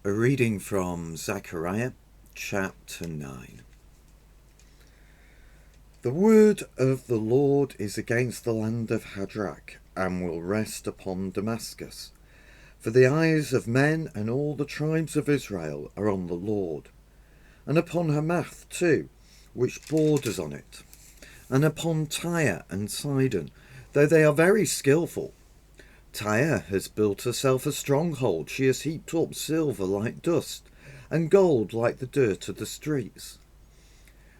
A reading from Zechariah chapter 9. The word of the Lord is against the land of Hadrach, and will rest upon Damascus. For the eyes of men and all the tribes of Israel are on the Lord, and upon Hamath too, which borders on it, and upon Tyre and Sidon, though they are very skilful. Tyre has built herself a stronghold. She has heaped up silver like dust, and gold like the dirt of the streets.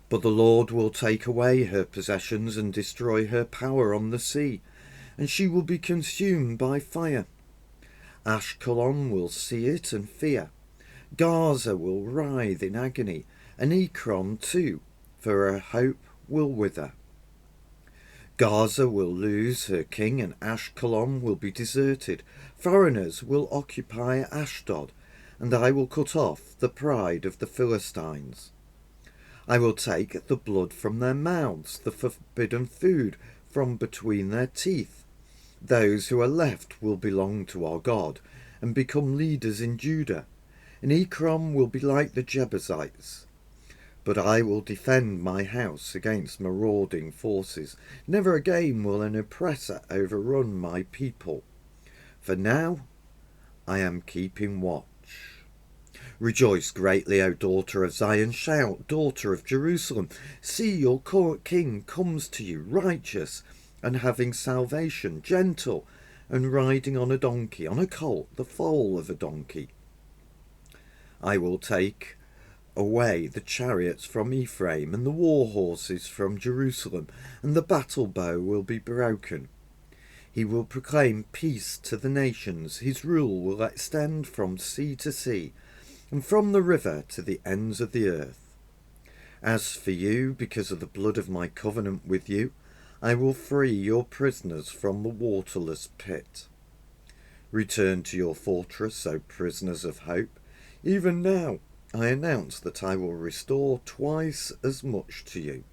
But the Lord will take away her possessions and destroy her power on the sea, and she will be consumed by fire. Ashkelon will see it and fear. Gaza will writhe in agony, and Ekron too, for her hope will wither. Gaza will lose her king, and Ashkelon will be deserted. Foreigners will occupy Ashdod, and I will cut off the pride of the Philistines. I will take the blood from their mouths, the forbidden food from between their teeth. Those who are left will belong to our God, and become leaders in Judah, and Ekron will be like the Jebusites. But I will defend my house against marauding forces. Never again will an oppressor overrun my people. For now I am keeping watch. Rejoice greatly, O daughter of Zion. Shout, daughter of Jerusalem. See, your king comes to you, righteous and having salvation, gentle and riding on a donkey, on a colt, the foal of a donkey. I will take away the chariots from Ephraim and the war horses from Jerusalem, and the battle bow will be broken. He will proclaim peace to the nations. His rule will extend from sea to sea, and from the river to the ends of the earth. As for you, because of the blood of my covenant with you, I will free your prisoners from the waterless pit. Return to your fortress, O prisoners of hope. Even now I announce that I will restore twice as much to you.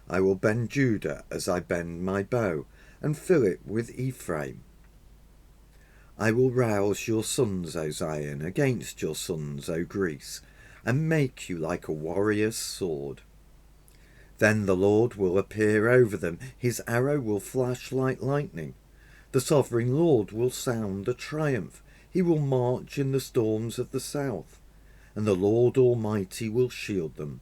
I will bend Judah as I bend my bow, and fill it with Ephraim. I will rouse your sons, O Zion, against your sons, O Greece, and make you like a warrior's sword. Then the Lord will appear over them. His arrow will flash like lightning. The sovereign Lord will sound a triumph. He will march in the storms of the south, and the Lord Almighty will shield them.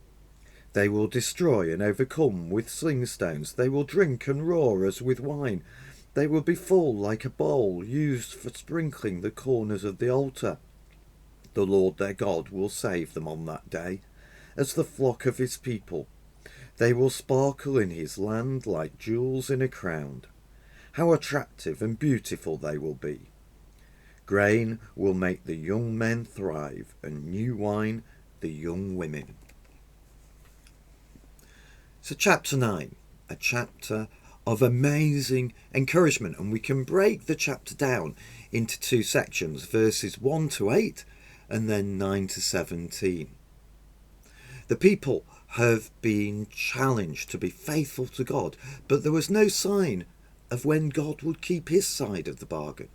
They will destroy and overcome with slingstones. They will drink and roar as with wine. They will be full like a bowl used for sprinkling the corners of the altar. The Lord their God will save them on that day, as the flock of his people. They will sparkle in his land like jewels in a crown. How attractive and beautiful they will be. Grain will make the young men thrive, and new wine the young women. So chapter 9, a chapter of amazing encouragement, and we can break the chapter down into two sections, verses 1 to 8 and then 9 to 17. The people have been challenged to be faithful to God, but there was no sign of when God would keep his side of the bargain.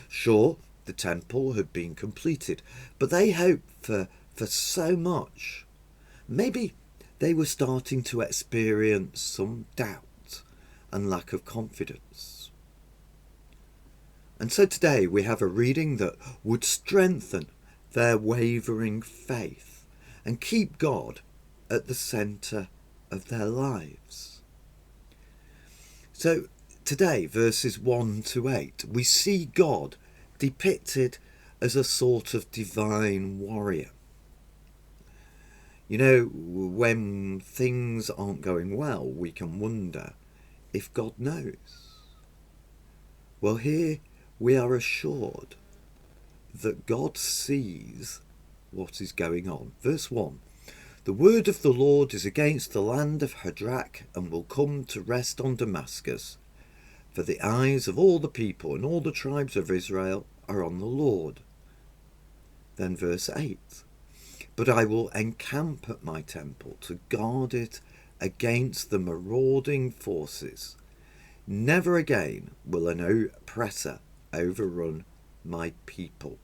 Sure, the temple had been completed, but they hoped for so much. Maybe they were starting to experience some doubt and lack of confidence. And so today we have a reading that would strengthen their wavering faith and keep God at the centre of their lives. So today, verses 1 to 8, we see God depicted as a sort of divine warrior. You know, when things aren't going well, we can wonder if God knows. Well, here we are assured that God sees what is going on. Verse 1. The word of the Lord is against the land of Hadrach, and will come to rest on Damascus. For the eyes of all the people and all the tribes of Israel are on the Lord. Then verse 8. But I will encamp at my temple to guard it against the marauding forces. Never again will an oppressor overrun my people.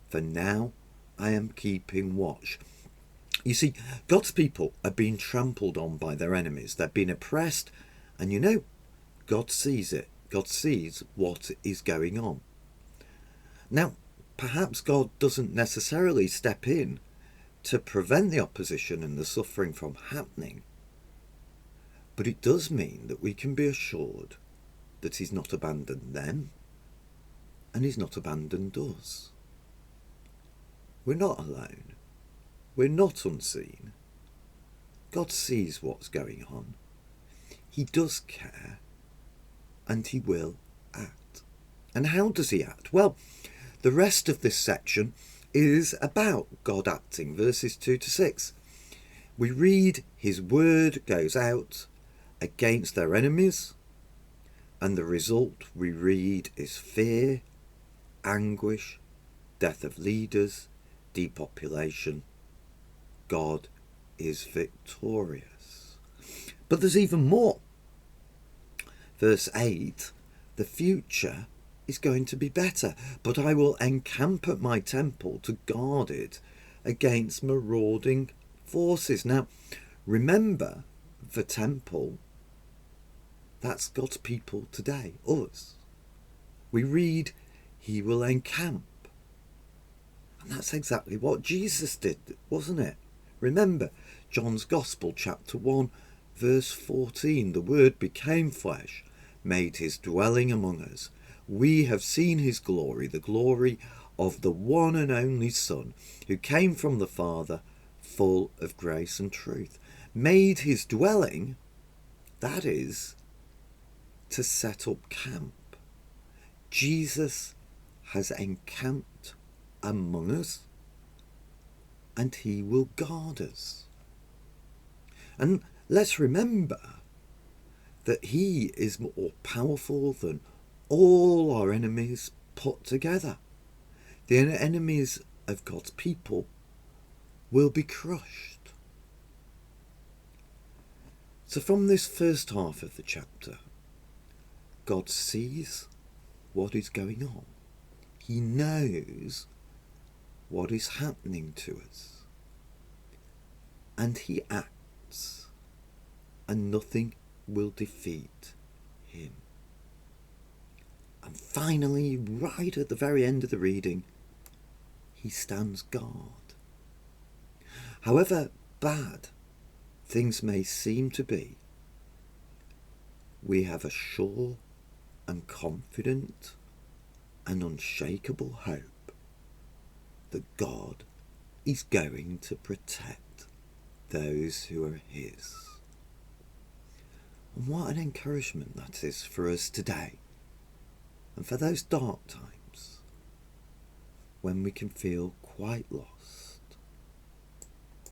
For now I am keeping watch. You see, God's people are being trampled on by their enemies. They're being oppressed, and you know, God sees it. God sees what is going on. Now, perhaps God doesn't necessarily step in to prevent the opposition and the suffering from happening, but it does mean that we can be assured that he's not abandoned them and he's not abandoned us. We're not alone. We're not unseen. God sees what's going on. He does care, and he will act. And how does he act? Well, the rest of this section is about God acting, verses 2 to 6. We read, his word goes out against their enemies, and the result we read is fear, anguish, death of leaders, depopulation. God is victorious. But there's even more. Verse 8, the future is going to be better, but I will encamp at my temple to guard it against marauding forces. Now, remember, the temple, that's God's people today, us. We read, he will encamp. And that's exactly what Jesus did, wasn't it? Remember, John's Gospel, chapter 1, verse 14, the Word became flesh, made his dwelling among us. We have seen his glory, the glory of the one and only Son, who came from the Father, full of grace and truth. Made his dwelling, that is, to set up camp. Jesus has encamped among us, and he will guard us. And let's remember that he is more powerful than all our enemies put together. The enemies of God's people will be crushed. So from this first half of the chapter, God sees what is going on. He knows what is happening to us. And he acts, and nothing will defeat him. And finally, right at the very end of the reading, he stands guard. However bad things may seem to be, we have a sure and confident and unshakable hope that God is going to protect those who are his. And what an encouragement that is for us today, and for those dark times when we can feel quite lost.